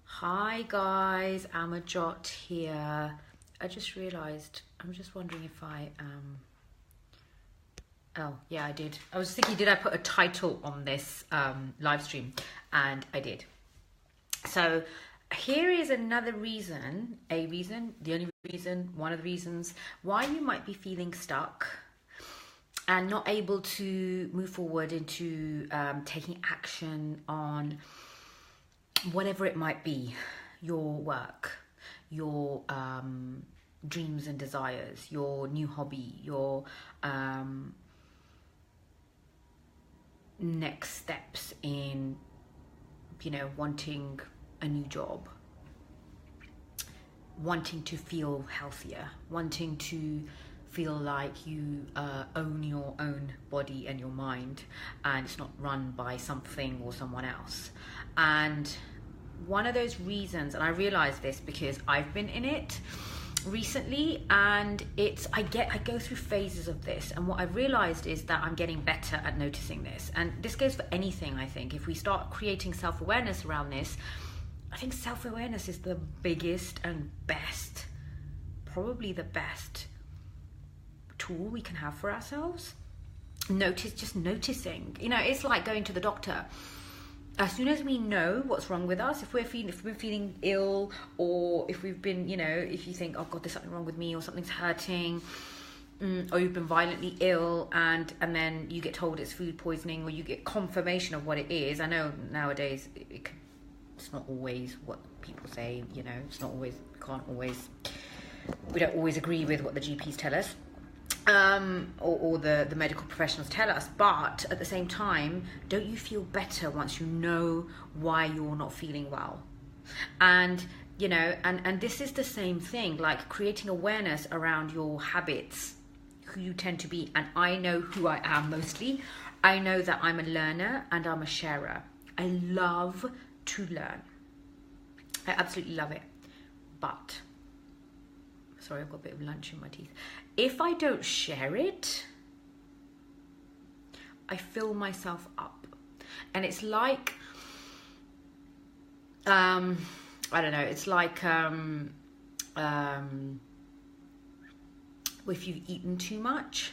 Hi guys, Amajot here. I just realized, I'm just wondering if oh yeah, I did. I was thinking, did I put a title on this live stream? And I did. So here is another reason, the only reason, one of the reasons why you might be feeling stuck and not able to move forward into taking action on whatever it might be, your work, your dreams and desires, your new hobby, your next steps in, wanting a new job, wanting to feel healthier, wanting to feel like you own your own body and your mind, and it's not run by something or someone else. And one of those reasons, and I realized this because I've been in it recently, and I go through phases of this, and what I've realized is that I'm getting better at noticing this. And this goes for anything. I think if we start creating self-awareness around this, I think self-awareness is the biggest and best, probably the best tool we can have for ourselves. Just noticing. It's like going to the doctor. As soon as we know what's wrong with us, if we're feeling ill, or if we've been, if you think, oh God, there's something wrong with me, or something's hurting, or you've been violently ill, and then you get told it's food poisoning, or you get confirmation of what it is. I know nowadays it's not always what people say, it's not always, we don't always agree with what the GPs tell us. Or the medical professionals tell us, but at the same time, don't you feel better once you know why you're not feeling well? And and this is the same thing, like creating awareness around your habits, who you tend to be. And I know who I am mostly. I know that I'm a learner and I'm a sharer. I love to learn. I absolutely love it. But sorry, I've got a bit of lunch in my teeth. If I don't share it, I fill myself up. And it's like, I don't know, it's like if you've eaten too much.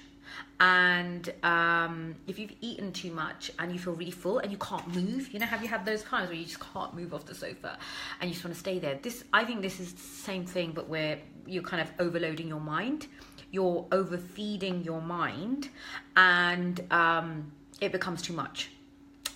And if you've eaten too much and you feel really full and you can't move, have you had those times where you just can't move off the sofa and you just want to stay there? I think this is the same thing, but where you're kind of overloading your mind. You're overfeeding your mind, and it becomes too much.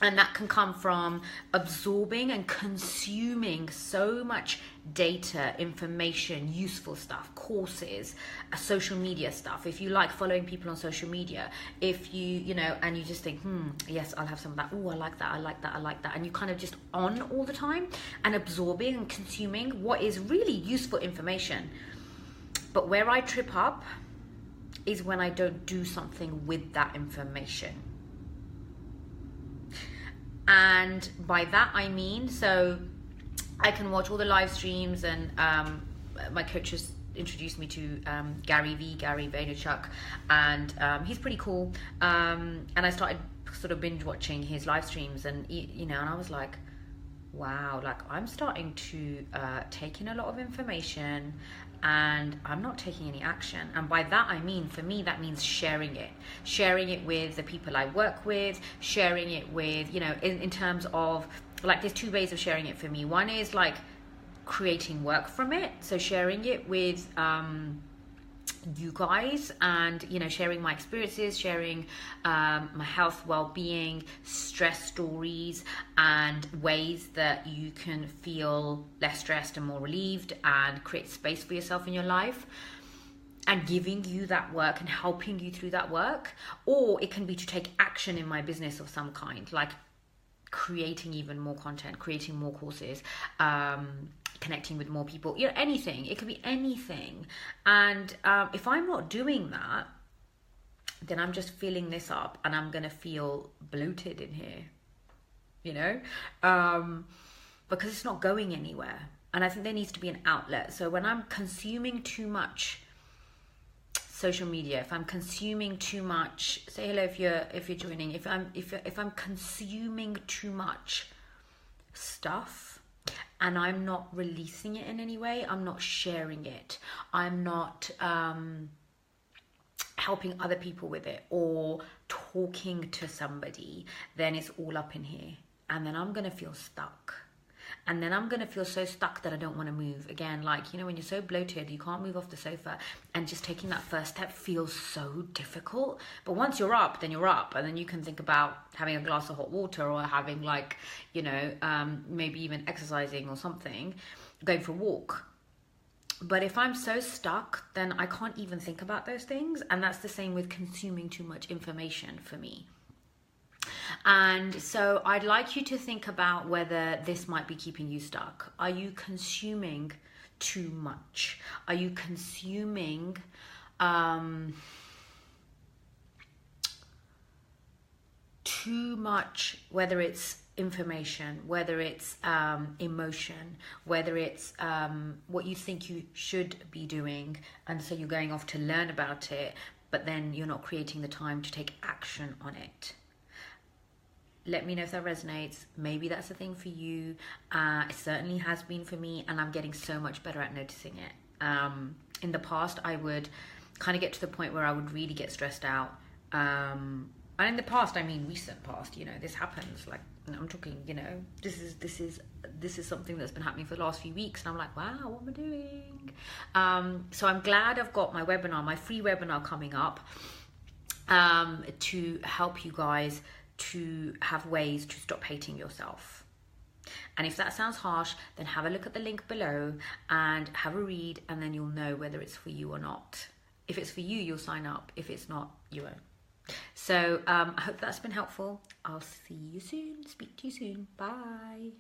And that can come from absorbing and consuming so much data, information, useful stuff, courses, social media stuff. If you like following people on social media, if you, and you just think, yes, I'll have some of that. Oh, I like that. I like that. I like that. And you kind of just on all the time and absorbing and consuming what is really useful information. But where I trip up is when I don't do something with that information. And by that I mean, so I can watch all the live streams, and my coach has introduced me to Gary Vaynerchuk, and he's pretty cool. And I started sort of binge watching his live streams, and and I was like, wow, like I'm starting to take in a lot of information, and I'm not taking any action. And by that I mean, for me, that means sharing it with the people I work with, sharing it with, in terms of, like, there's two ways of sharing it for me. One is like creating work from it, so sharing it with you guys, and sharing my experiences, sharing my health, well-being, stress stories, and ways that you can feel less stressed and more relieved and create space for yourself in your life, and giving you that work and helping you through that work. Or it can be to take action in my business of some kind, like creating even more content, creating more courses, connecting with more people, anything. It could be anything. And if I'm not doing that, then I'm just filling this up, and I'm gonna feel bloated in here, because it's not going anywhere. And I think there needs to be an outlet. So when I'm consuming too much social media, if I'm consuming too much, say hello if you're joining, if I'm consuming too much stuff and I'm not releasing it in any way, I'm not sharing it, I'm not helping other people with it or talking to somebody, then it's all up in here. And then I'm going to feel stuck. And then I'm going to feel so stuck that I don't want to move. Again, like, you know, when you're so bloated, you can't move off the sofa, and just taking that first step feels so difficult. But once you're up, then you're up. And then you can think about having a glass of hot water, or having, like, you know, maybe even exercising or something, going for a walk. But if I'm so stuck, then I can't even think about those things. And that's the same with consuming too much information for me. And so I'd like you to think about whether this might be keeping you stuck. Are you consuming too much? Are you consuming too much, whether it's information, whether it's emotion, whether it's what you think you should be doing, and so you're going off to learn about it, but then you're not creating the time to take action on it? Let me know if that resonates. Maybe that's a thing for you. It certainly has been for me, and I'm getting so much better at noticing it. In the past, I would kind of get to the point where I would really get stressed out. And in the past, I mean recent past, you know, this happens. Like, I'm talking, you know, this is something that's been happening for the last few weeks, and I'm like, wow, what am I doing? So I'm glad I've got my webinar, my free webinar coming up, to help you guys to have ways to stop hating yourself. And if that sounds harsh, then have a look at the link below and have a read, and then you'll know whether it's for you or not. If it's for you, you'll sign up. If it's not, you won't. So I hope that's been helpful. I'll see you soon. Speak to you soon. Bye.